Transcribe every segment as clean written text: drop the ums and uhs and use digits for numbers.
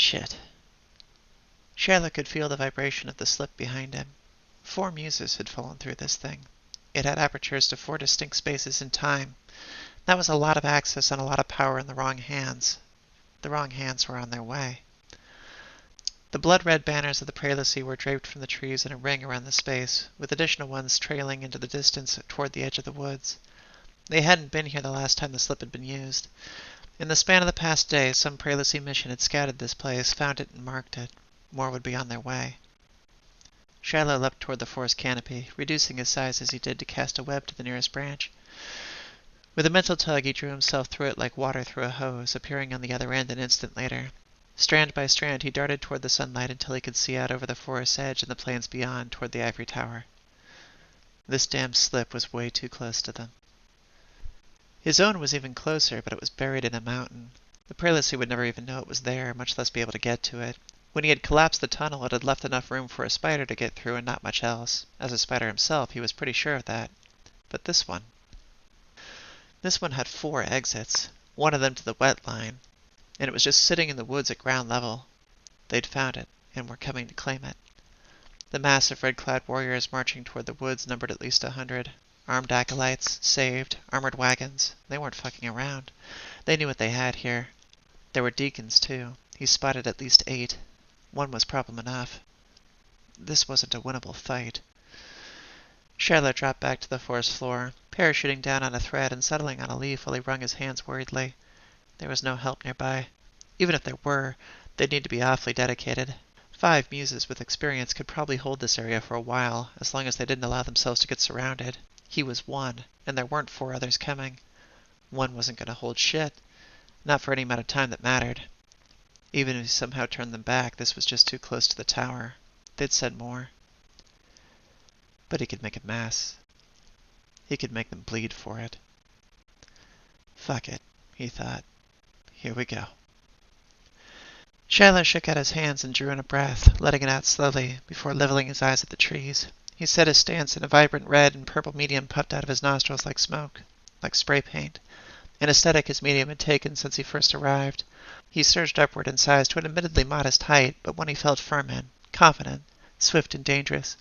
Shit. Shyla could feel the vibration of the slip behind him. 4 muses had fallen through this thing. It had apertures to 4 distinct spaces in time. That was a lot of access and a lot of power in the wrong hands. The wrong hands were on their way. The blood-red banners of the prelacy were draped from the trees in a ring around the space, with additional ones trailing into the distance toward the edge of the woods. They hadn't been here the last time the slip had been used. In the span of the past day, some prelacy mission had scouted this place, found it, and marked it. More would be on their way. Shiloh leapt toward the forest canopy, reducing his size as he did to cast a web to the nearest branch. With a mental tug, he drew himself through it like water through a hose, appearing on the other end an instant later. Strand by strand, he darted toward the sunlight until he could see out over the forest's edge and the plains beyond toward the ivory tower. This damned slip was way too close to them. His own was even closer, but it was buried in a mountain. The prelacy would never even know it was there, much less be able to get to it. When he had collapsed the tunnel, it had left enough room for a spider to get through and not much else. As a spider himself, he was pretty sure of that. But this one had 4 exits, one of them to the wet line, and it was just sitting in the woods at ground level. They'd found it, and were coming to claim it. The mass of red-clad warriors marching toward the woods numbered at least 100. Armed acolytes, saved, armored wagons. They weren't fucking around. They knew what they had here. There were deacons, too. He spotted at least 8. One was problem enough. This wasn't a winnable fight. Shiloh dropped back to the forest floor, parachuting down on a thread and settling on a leaf while he wrung his hands worriedly. There was no help nearby. Even if there were, they'd need to be awfully dedicated. 5 muses with experience could probably hold this area for a while, as long as they didn't allow themselves to get surrounded. He was one, and there weren't 4 others coming. One wasn't going to hold shit. Not for any amount of time that mattered. Even if he somehow turned them back, this was just too close to the tower. They'd send more. But he could make a mess. He could make them bleed for it. Fuck it, he thought. Here we go. Shiloh shook out his hands and drew in a breath, letting it out slowly, before leveling his eyes at the trees. He set his stance, and a vibrant red and purple medium puffed out of his nostrils like smoke, like spray paint. An aesthetic his medium had taken since he first arrived. He surged upward in size to an admittedly modest height, but one he felt firm in, confident, swift and dangerous.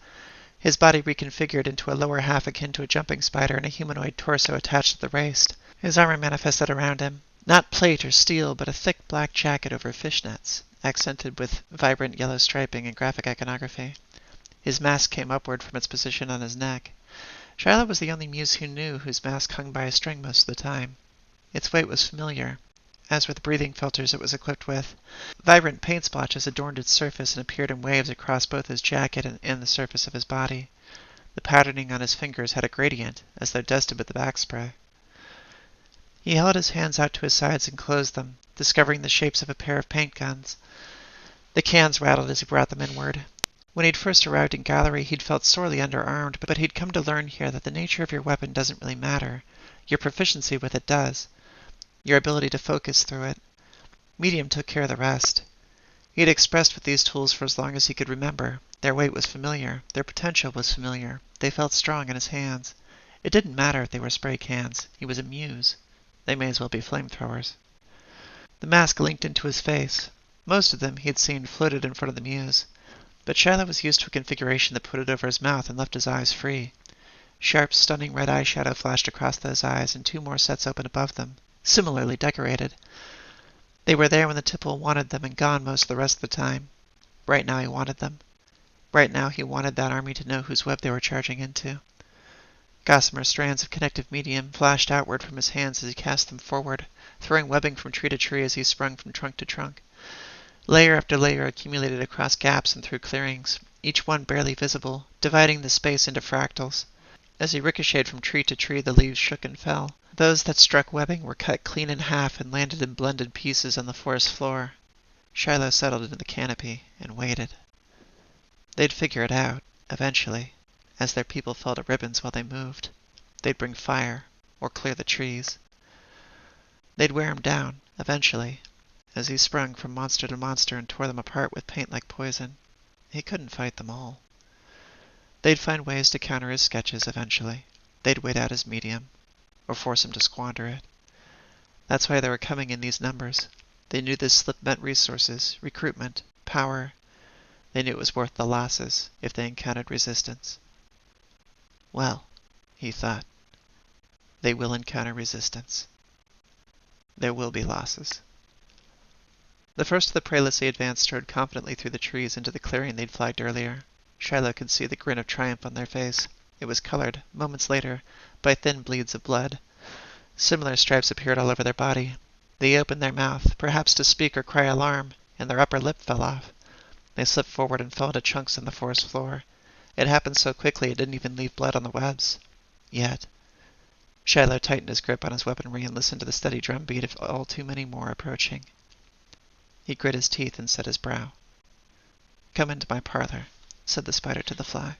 His body reconfigured into a lower half akin to a jumping spider and a humanoid torso attached to the waist. His armor manifested around him. Not plate or steel, but a thick black jacket over fishnets, accented with vibrant yellow striping and graphic iconography. His mask came upward from its position on his neck. Shiloh was the only muse who knew whose mask hung by a string most of the time. Its weight was familiar, as were the breathing filters it was equipped with. Vibrant paint splotches adorned its surface and appeared in waves across both his jacket and the surface of his body. The patterning on his fingers had a gradient, as though dusted with the backspray. He held his hands out to his sides and closed them, discovering the shapes of a pair of paint guns. The cans rattled as he brought them inward. When he'd first arrived in Gallerie, he'd felt sorely underarmed, but he'd come to learn here that the nature of your weapon doesn't really matter. Your proficiency with it does. Your ability to focus through it. Medium took care of the rest. He had expressed with these tools for as long as he could remember. Their weight was familiar. Their potential was familiar. They felt strong in his hands. It didn't matter if they were spray cans. He was a muse. They may as well be flamethrowers. The mask linked into his face. Most of them, he had seen, floated in front of the muse. But Shiloh was used to a configuration that put it over his mouth and left his eyes free. Sharp, stunning red eyeshadow flashed across those eyes, and 2 more sets opened above them, similarly decorated. They were there when the Tipple wanted them and gone most of the rest of the time. Right now he wanted them. Right now he wanted that army to know whose web they were charging into. Gossamer strands of connective medium flashed outward from his hands as he cast them forward, throwing webbing from tree to tree as he sprung from trunk to trunk. Layer after layer accumulated across gaps and through clearings, each one barely visible, dividing the space into fractals. As he ricocheted from tree to tree, the leaves shook and fell. Those that struck webbing were cut clean in half and landed in blended pieces on the forest floor. Shiloh settled into the canopy and waited. They'd figure it out, eventually, as their people fell to ribbons while they moved. They'd bring fire, or clear the trees. They'd wear him down, eventually, as he sprung from monster to monster and tore them apart with paint like poison. He couldn't fight them all. They'd find ways to counter his sketches eventually. They'd wait out his medium, or force him to squander it. That's why they were coming in these numbers. They knew this slip meant resources, recruitment, power. They knew it was worth the losses if they encountered resistance. Well, he thought, they will encounter resistance. There will be losses. The first of the Prelacy advanced strode confidently through the trees into the clearing they'd flagged earlier. Shiloh could see the grin of triumph on their face. It was colored, moments later, by thin bleeds of blood. Similar stripes appeared all over their body. They opened their mouth, perhaps to speak or cry alarm, and their upper lip fell off. They slipped forward and fell into chunks on the forest floor. It happened so quickly it didn't even leave blood on the webs. Yet. Shiloh tightened his grip on his weaponry and listened to the steady drumbeat of all too many more approaching. He grit his teeth and set his brow. "Come into my parlor," said the spider to the fly.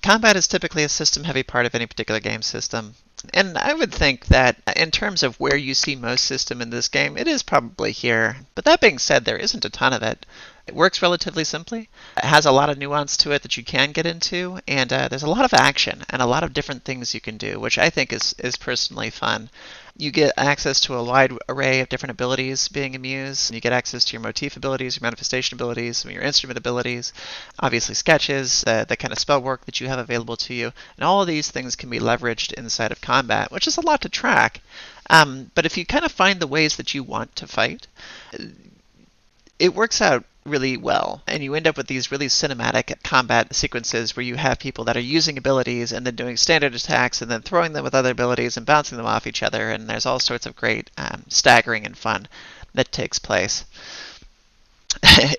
Combat is typically a system-heavy part of any particular game system, and I would think that in terms of where you see most system in this game, it is probably here. But that being said, there isn't a ton of it. It works relatively simply. It has a lot of nuance to it that you can get into, and there's a lot of action and a lot of different things you can do, which I think is personally fun. You get access to a wide array of different abilities being used. You get access to your motif abilities, your manifestation abilities, your instrument abilities, obviously sketches, the kind of spell work that you have available to you. And all of these things can be leveraged inside of combat, which is a lot to track. But if you kind of find the ways that you want to fight, it works out really well, and you end up with these really cinematic combat sequences where you have people that are using abilities and then doing standard attacks and then throwing them with other abilities and bouncing them off each other, and there's all sorts of great staggering and fun that takes place.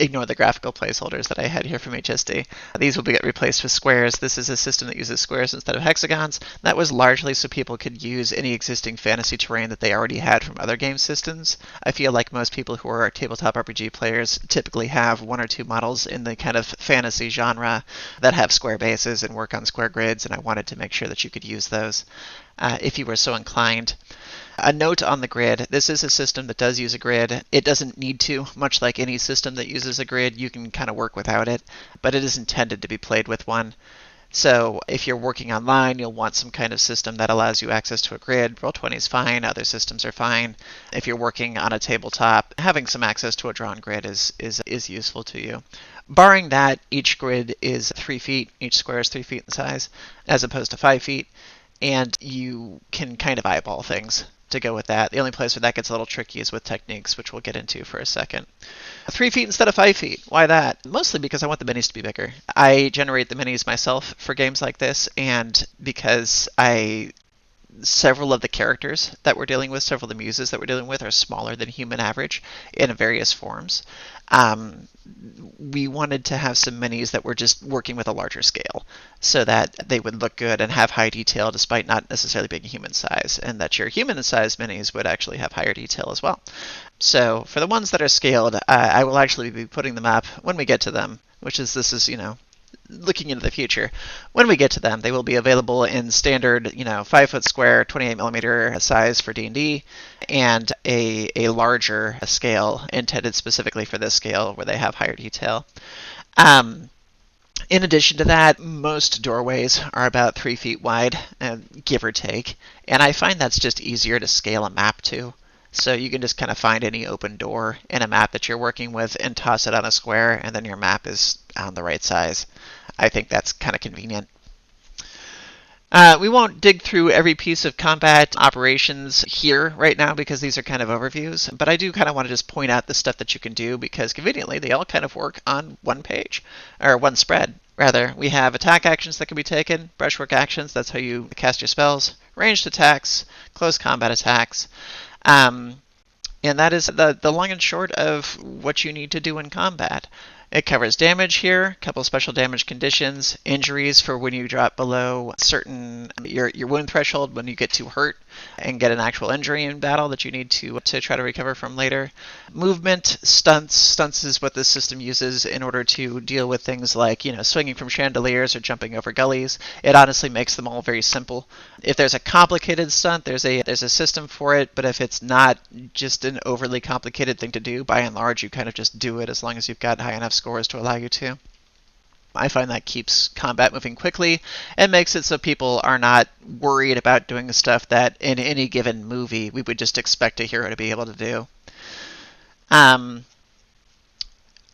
Ignore the graphical placeholders that I had here from HSD. These will get replaced with squares. This is a system that uses squares instead of hexagons. That was largely so people could use any existing fantasy terrain that they already had from other game systems. I feel like most people who are tabletop RPG players typically have one or two models in the kind of fantasy genre that have square bases and work on square grids, and I wanted to make sure that you could use those if you were so inclined. A note on the grid. This is a system that does use a grid. It doesn't need to, much like any system that uses a grid. You can kind of work without it, but it is intended to be played with one. So if you're working online, you'll want some kind of system that allows you access to a grid. Roll20 is fine. Other systems are fine. If you're working on a tabletop, having some access to a drawn grid is useful to you. Barring that, each grid is 3 feet. Each square is 3 feet in size, as opposed to 5 feet. And you can kind of eyeball things to go with that. The only place where that gets a little tricky is with techniques, which we'll get into for a second. 3 feet instead of 5 feet. Why that? Mostly because I want the minis to be bigger. I generate the minis myself for games like this, and because several of the characters that we're dealing with, several of the muses that we're dealing with are smaller than human average in various forms. We wanted to have some minis that were just working with a larger scale so that they would look good and have high detail despite not necessarily being human size, and that your human size minis would actually have higher detail as well. So for the ones that are scaled, I will actually be putting them up when we get to them, this is looking into the future. When we get to them, they will be available in standard, 5-foot square, 28mm size for D&D, and a larger scale intended specifically for this scale where they have higher detail. In addition to that, most doorways are about 3 feet wide, give or take, and I find that's just easier to scale a map to. So you can just kind of find any open door in a map that you're working with and toss it on a square, and then your map is on the right size. I think that's kind of convenient. We won't dig through every piece of combat operations here right now because these are kind of overviews, but I do kind of want to just point out the stuff that you can do because conveniently they all kind of work on one page, or one spread, rather. We have attack actions that can be taken, brushwork actions, that's how you cast your spells, ranged attacks, close combat attacks, and that is the long and short of what you need to do in combat. It covers damage here, a couple of special damage conditions, injuries for when you drop below your wound threshold when you get too hurt and get an actual injury in battle that you need to try to recover from later. Movement, stunts. Stunts is what this system uses in order to deal with things like, swinging from chandeliers or jumping over gullies. It honestly makes them all very simple. If there's a complicated stunt, there's a system for it, but if it's not just an overly complicated thing to do, by and large, you kind of just do it as long as you've got high enough scores to allow you to. I find that keeps combat moving quickly and makes it so people are not worried about doing the stuff that in any given movie we would just expect a hero to be able to do. Um,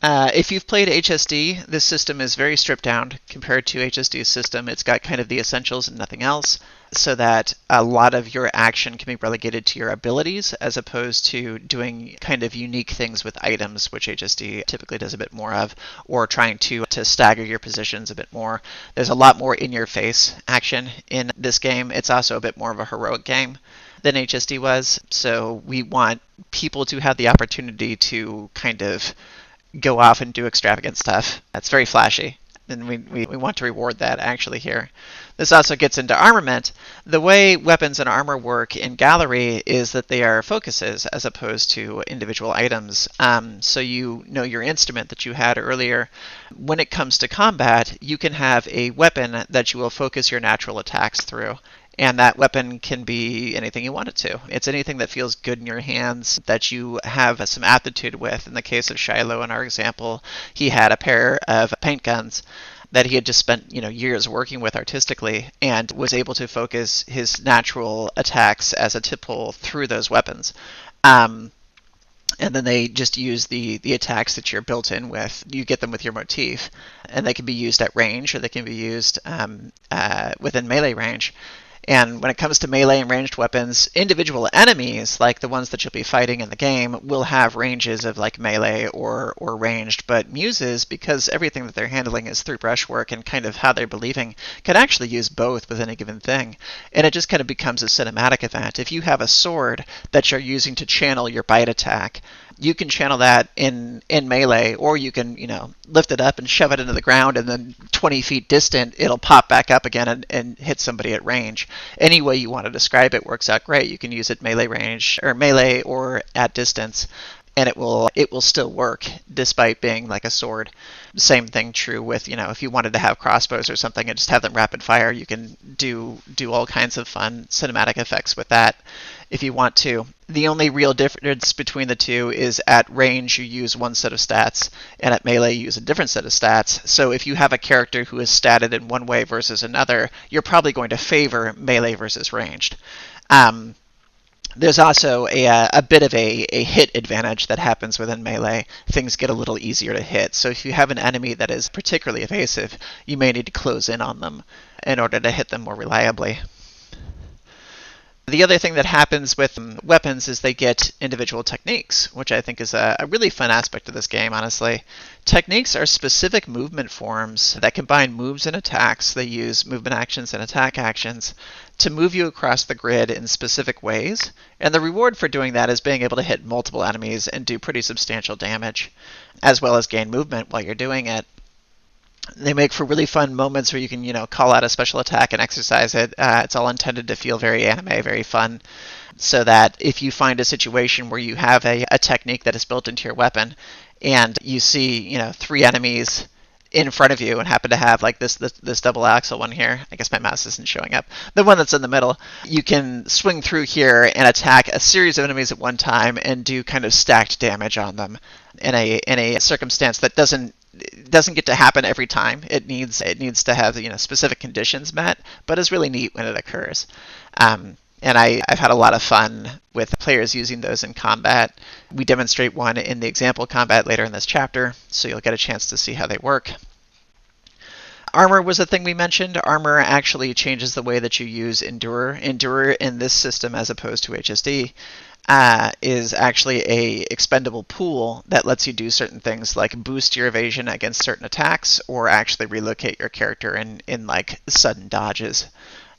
if you've played HSD, this system is very stripped down compared to HSD's system. It's got kind of the essentials and nothing else, so that a lot of your action can be relegated to your abilities as opposed to doing kind of unique things with items, which HSD typically does a bit more of, or trying to stagger your positions a bit more. There's a lot more in-your-face action in this game. It's also a bit more of a heroic game than HSD was, so we want people to have the opportunity to kind of go off and do extravagant stuff. That's very flashy, and we want to reward that actually here. This also gets into armament. The way weapons and armor work in Gallerie is that they are focuses as opposed to individual items. So you know your instrument that you had earlier. When it comes to combat, you can have a weapon that you will focus your natural attacks through. And that weapon can be anything you want it to. It's anything that feels good in your hands that you have some aptitude with. In the case of Shiloh, in our example, he had a pair of paint guns that he had just spent years working with artistically, and was able to focus his natural attacks as a tip pull through those weapons. And then they just use the attacks that you're built in with. You get them with your motif, and they can be used at range, or they can be used within melee range. And when it comes to melee and ranged weapons, individual enemies, like the ones that you'll be fighting in the game, will have ranges of like melee or ranged. But muses, because everything that they're handling is through brushwork and kind of how they're believing, can actually use both with any given thing. And it just kind of becomes a cinematic event. If you have a sword that you're using to channel your bite attack, you can channel that in melee, or you can, lift it up and shove it into the ground, and then 20 feet distant, it'll pop back up again and hit somebody at range. Any way you want to describe it works out great. You can use it melee range, or melee, or at distance, and it will still work despite being like a sword. Same thing true with, if you wanted to have crossbows or something and just have them rapid fire, you can do all kinds of fun cinematic effects with that if you want to. The only real difference between the two is at range you use one set of stats, and at melee you use a different set of stats. So if you have a character who is statted in one way versus another, you're probably going to favor melee versus ranged. There's also a bit of a hit advantage that happens within melee. Things get a little easier to hit. So if you have an enemy that is particularly evasive, you may need to close in on them in order to hit them more reliably. The other thing that happens with weapons is they get individual techniques, which I think is a really fun aspect of this game, honestly. Techniques are specific movement forms that combine moves and attacks. They use movement actions and attack actions to move you across the grid in specific ways, and the reward for doing that is being able to hit multiple enemies and do pretty substantial damage, as well as gain movement while you're doing it. They make for really fun moments where you can, call out a special attack and exercise it. It's all intended to feel very anime, very fun, so that if you find a situation where you have a technique that is built into your weapon, and you see, 3 enemies in front of you and happen to have like this double axle one here. I guess my mouse isn't showing up. The one that's in the middle. You can swing through here and attack a series of enemies at one time and do kind of stacked damage on them in a circumstance that doesn't get to happen every time. It needs to have specific conditions met, but is really neat when it occurs. And I've had a lot of fun with players using those in combat. We demonstrate one in the example combat later in this chapter, so you'll get a chance to see how they work. Armor was a thing we mentioned. Armor actually changes the way that you use Endure. Endure in this system, as opposed to HSD, is actually a expendable pool that lets you do certain things like boost your evasion against certain attacks, or actually relocate your character in like sudden dodges,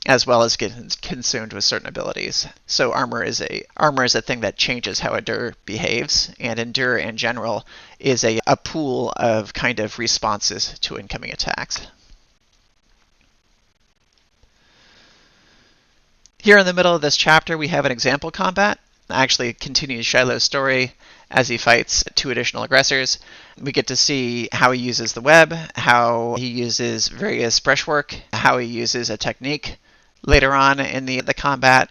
as well as get consumed with certain abilities. So armor is a thing that changes how Endure behaves, and Endure in general is a pool of kind of responses to incoming attacks. Here in the middle of this chapter, we have an example combat. Actually continues Shiloh's story as he fights 2 additional aggressors. We get to see how he uses the web, how he uses various brushwork, how he uses a technique later on in the combat,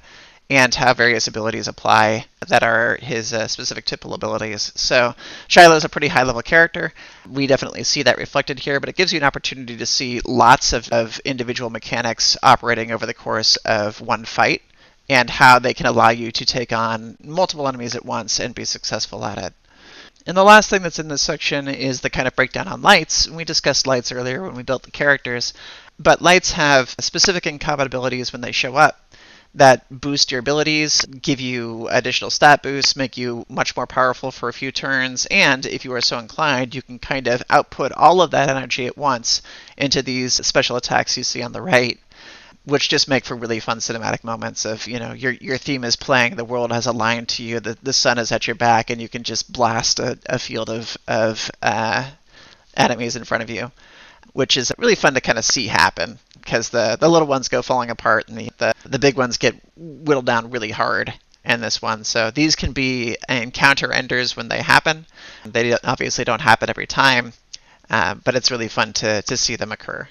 and how various abilities apply that are his specific typical abilities. So Shiloh's a pretty high-level character. We definitely see that reflected here, but it gives you an opportunity to see lots of individual mechanics operating over the course of one fight, and how they can allow you to take on multiple enemies at once and be successful at it. And the last thing that's in this section is the kind of breakdown on lights. We discussed lights earlier when we built the characters, but lights have specific incompatibilities when they show up that boost your abilities, give you additional stat boosts, make you much more powerful for a few turns, and if you are so inclined, you can kind of output all of that energy at once into these special attacks you see on the right, which just make for really fun cinematic moments of, your theme is playing, the world has aligned to you, the sun is at your back, and you can just blast a field of enemies in front of you, which is really fun to kind of see happen because the little ones go falling apart and the big ones get whittled down really hard in this one. So these can be encounter enders when they happen. They obviously don't happen every time, but it's really fun to see them occur.